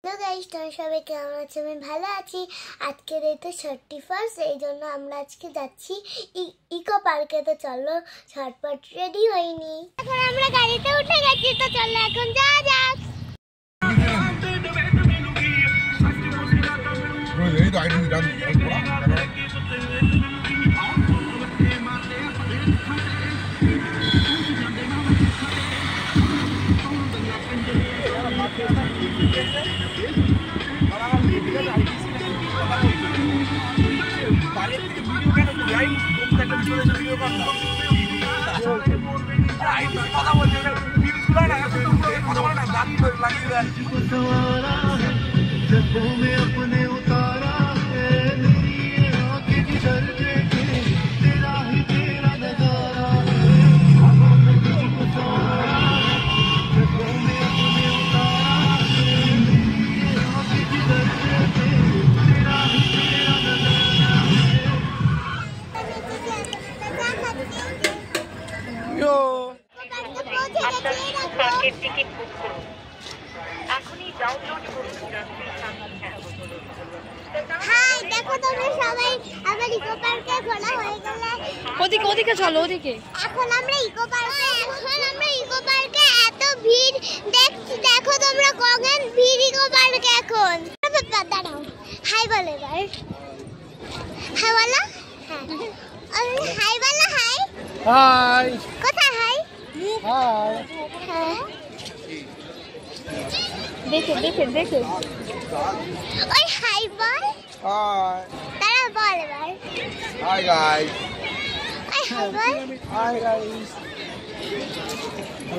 Hello guys, তোমরা সবাই কেমন আছো? আমি ভালো আছি। আজকের এই তো 31st, এই জন্য আমরা আজকে যাচ্ছি ইকো পার্কে। তো চলো ঝটপট রেডি হইনি, এখন আমরা গাড়িতে উঠে গেছি। তো চলো এখন যাওয়া যাক। ওদিকে চলো, ওদিকে। এখন আমরা ইকো পার্কে এত ভিড় দেখছি, দেখো তোমরা গগন ভিড় ইকো পার্কে এখন। দাঁড়াও, হাই বলো এবার। হাই বলো। হ্যাঁ, হাই বলো। Hi hi. কোথায় হাই? হাই। হ্যাঁ, দেখে ওই হাই বল। হাই। দাঁড়াও, বল এবার। Hi guys. ওই হাই বল। Hi guys.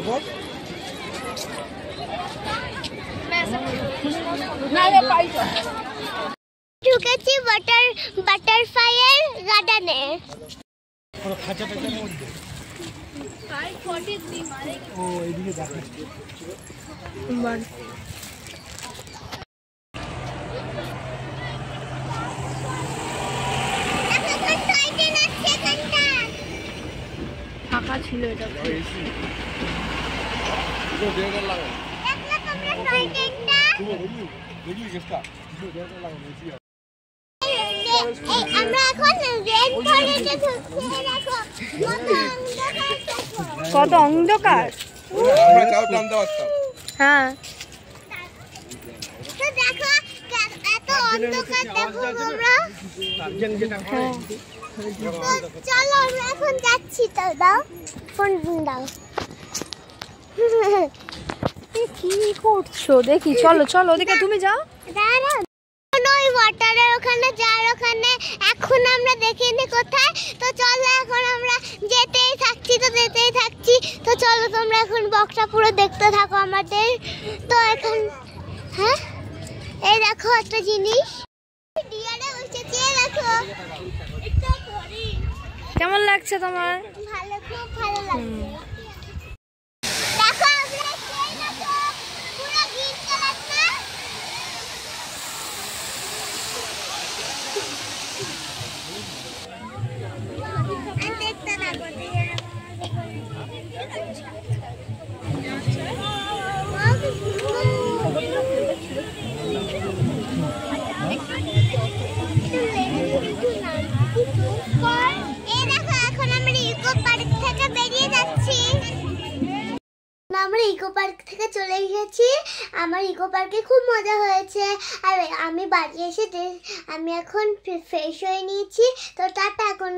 বল। না রে পাইছো। ঢুকেছি বাটারফ্লাইয়ের গার্ডেনে। পুরো খাঁচাটার মধ্যে। ও এইদিকে দেখো। ফাঁকা ছিল এটা। আমরা এখন রেড ফরেস্টে ঢুকছি। দেখো কত অন্ধকার। আমরা চাও টানতে পারতাম। হ্যাঁ, তো দেখো এত অন্ধকার। দেখো আমরা চলো আমরা এখন যাচ্ছি। তো দাও ফোন দাও। কি করছো দেখি? চলো চলো, ওদিকে তুমি যাও। দাঁড়াও, ওই ওয়াটারের ওখানে যার ওখানে এখন আমরা দেখিনি কোথায়। তো চলো এখন আমরা যেতেই থাকছি। তো চলো তোমরা এখন বক্সটা পুরো দেখতে থাকো আমাদের। তো এখন হ্যাঁ, এই দেখো একটা জিনিস, ডিয়ারে বসেছে। দেখো কেমন লাগছে তোমার? ভালো, খুব ভালো লাগছে। দেখো আমরা এই দেখো পুরো গ্রিন কালার না। দেখতে থাকো। আমরা ইকো পার্ক থেকে চলে এসেছি। আমার ইকো পার্কে খুব মজা হয়েছে। আর আমি বাড়ি এসে আমি এখন ফ্রেশ হয়ে নিয়েছি। তো টাটা, এখন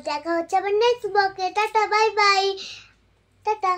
দেখা হচ্ছে আবার নেক্সট ব্লগে। Tata, bye bye, tata.